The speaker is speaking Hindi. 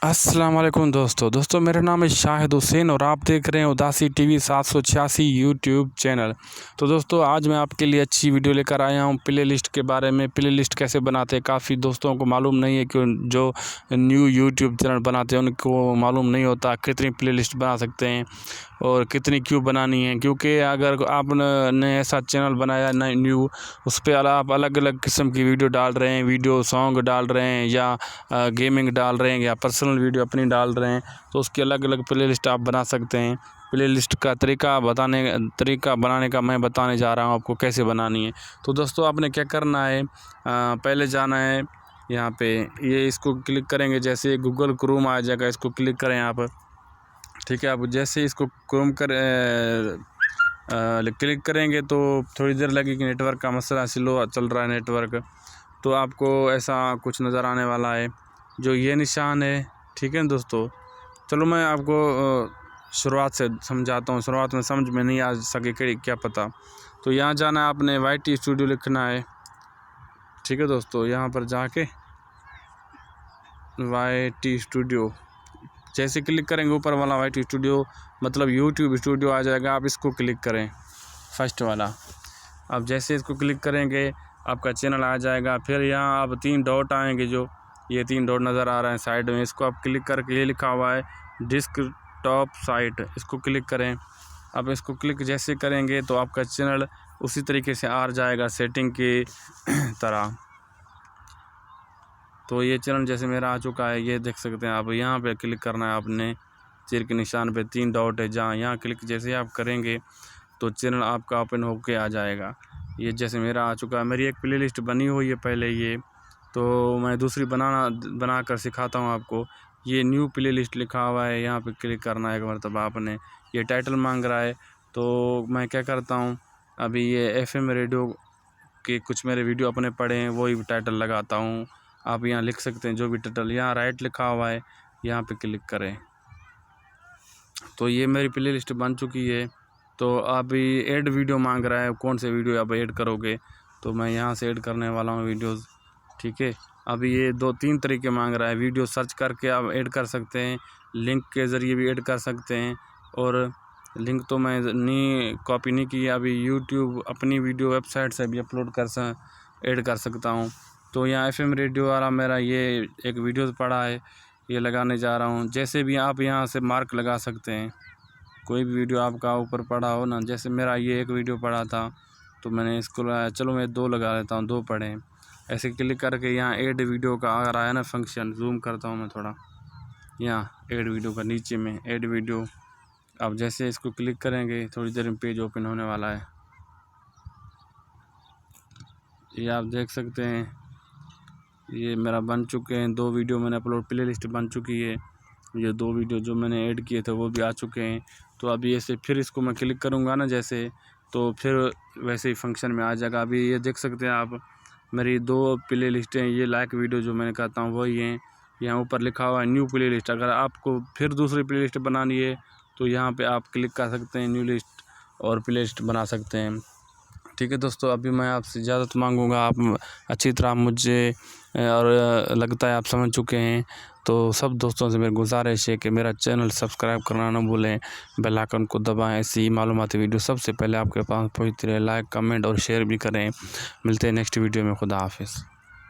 अस्सलाम वालेकुम दोस्तों मेरा नाम है शाहिद हुसैन और आप देख रहे हैं उदासी टीवी 786 यूट्यूब चैनल। तो दोस्तों आज मैं आपके लिए अच्छी वीडियो लेकर आया हूं प्ले लिस्ट के बारे में। प्ले लिस्ट कैसे बनाते हैं काफ़ी दोस्तों को मालूम नहीं है कि जो न्यू यूट्यूब चैनल बनाते हैं उनको मालूम नहीं होता कितनी प्ले लिस्ट बना सकते हैं और कितनी क्यों बनानी है। क्योंकि अगर आपने ऐसा चैनल बनाया न्यू, उस पर आप अलग अलग किस्म की वीडियो डाल रहे हैं, वीडियो सॉन्ग डाल रहे हैं या गेमिंग डाल रहे हैं या पर्सनल वीडियो अपनी डाल रहे हैं, तो उसकी अलग अलग प्ले लिस्ट आप बना सकते हैं। प्ले लिस्ट का तरीका बनाने का मैं बताने जा रहा हूँ आपको कैसे बनानी है। तो दोस्तों आपने क्या करना है, पहले जाना है यहाँ पे, ये इसको क्लिक करेंगे, जैसे गूगल क्रोम आ जाएगा इसको क्लिक करें आप। ठीक है, आप जैसे इसको क्रोम क्लिक करेंगे तो थोड़ी देर लगेगी, नेटवर्क का मसला स्लो चल रहा है नेटवर्क। तो आपको ऐसा कुछ नज़र आने वाला है जो ये निशान है। ठीक है दोस्तों, चलो मैं आपको शुरुआत से समझाता हूँ, शुरुआत में समझ में नहीं आ सके क्या पता। तो यहाँ जाना है आपने, YT स्टूडियो लिखना है। ठीक है दोस्तों, यहाँ पर जाके YT स्टूडियो जैसे क्लिक करेंगे ऊपर वाला YT स्टूडियो मतलब यूट्यूब स्टूडियो आ जाएगा, आप इसको क्लिक करें फर्स्ट वाला। अब जैसे इसको क्लिक करेंगे आपका चैनल आ जाएगा। फिर यहाँ आप 3 डॉट आएंगे, जो ये 3 डॉट नज़र आ रहे हैं साइड में, इसको आप क्लिक करके ये लिखा हुआ है डेस्कटॉप साइट, इसको क्लिक करें। अब इसको क्लिक जैसे करेंगे तो आपका चैनल उसी तरीके से आ जाएगा सेटिंग की तरह। तो ये चैनल जैसे मेरा आ चुका है, ये देख सकते हैं आप। यहाँ पे क्लिक करना है आपने, तीर के निशान पे 3 डॉट है जहाँ, यहाँ क्लिक जैसे आप करेंगे तो चैनल आपका ओपन होके आ जाएगा। ये जैसे मेरा आ चुका है, मेरी एक प्ले लिस्ट बनी हुई है पहले ये, तो मैं दूसरी बना कर सिखाता हूँ आपको। ये न्यू प्ले लिस्ट लिखा हुआ है, यहाँ पे क्लिक करना है एक मरतबा आपने। ये टाइटल मांग रहा है, तो मैं क्या करता हूँ, अभी ये FM रेडियो के कुछ मेरे वीडियो अपने पड़े हैं, वही टाइटल लगाता हूँ। आप यहाँ लिख सकते हैं जो भी टाइटल, यहाँ राइट लिखा हुआ है, यहाँ पे क्लिक करें। तो ये मेरी प्ले लिस्ट बन चुकी है। तो अभी ऐड वीडियो मांग रहा है, कौन से वीडियो आप ऐड करोगे, तो मैं यहाँ से ऐड करने वाला हूँ वीडियोज़। ठीक है, अभी ये 2-3 तरीके मांग रहा है। वीडियो सर्च करके आप ऐड कर सकते हैं, लिंक के ज़रिए भी ऐड कर सकते हैं, और लिंक तो मैं कॉपी नहीं की, अभी यूट्यूब अपनी वीडियो वेबसाइट से भी ऐड कर सकता हूँ। तो यहाँ FM रेडियो वाला मेरा ये एक वीडियो पड़ा है, ये लगाने जा रहा हूँ। जैसे भी आप यहाँ से मार्क लगा सकते हैं, कोई भी वीडियो आपका ऊपर पड़ा हो ना, जैसे मेरा ये एक वीडियो पड़ा था तो मैंने इसको लगाया, चलो मैं 2 लगा लेता हूँ, 2 पड़े हैं। ऐसे क्लिक करके यहाँ ऐड वीडियो का आ रहा है ना फंक्शन, जूम करता हूँ मैं थोड़ा, यहाँ ऐड वीडियो का नीचे में ऐड वीडियो। अब जैसे इसको क्लिक करेंगे थोड़ी देर में पेज ओपन होने वाला है। ये आप देख सकते हैं, ये मेरा बन चुके हैं 2 वीडियो मैंने अपलोड, प्ले लिस्ट बन चुकी है। ये 2 वीडियो जो मैंने ऐड किए थे वो भी आ चुके हैं। तो अभी ऐसे फिर इसको मैं क्लिक करूँगा ना जैसे, तो फिर वैसे ही फंक्शन में आ जाएगा। अभी ये देख सकते हैं आप, मेरी 2 प्ले लिस्टें, ये लाइक वीडियो जो मैंने कहता हूँ वही हैं। यहाँ ऊपर लिखा हुआ है न्यू प्ले लिस्ट। अगर आपको फिर दूसरी प्ले लिस्ट बनानी है तो यहाँ पर आप क्लिक कर सकते हैं न्यू लिस्ट और प्ले लिस्ट बना सकते हैं। ठीक है दोस्तों, अभी मैं आपसे इजाज़त मांगूंगा, आप अच्छी तरह मुझे, और लगता है आप समझ चुके हैं। तो सब दोस्तों से मेरी गुजारिश है कि मेरा चैनल सब्सक्राइब करना ना भूलें, बेल आइकन को दबाएं। ऐसी मालूमाती वीडियो सबसे पहले आपके पास पहुंचती रहे। लाइक, कमेंट और शेयर भी करें। मिलते हैं नेक्स्ट वीडियो में। खुदा हाफिज़।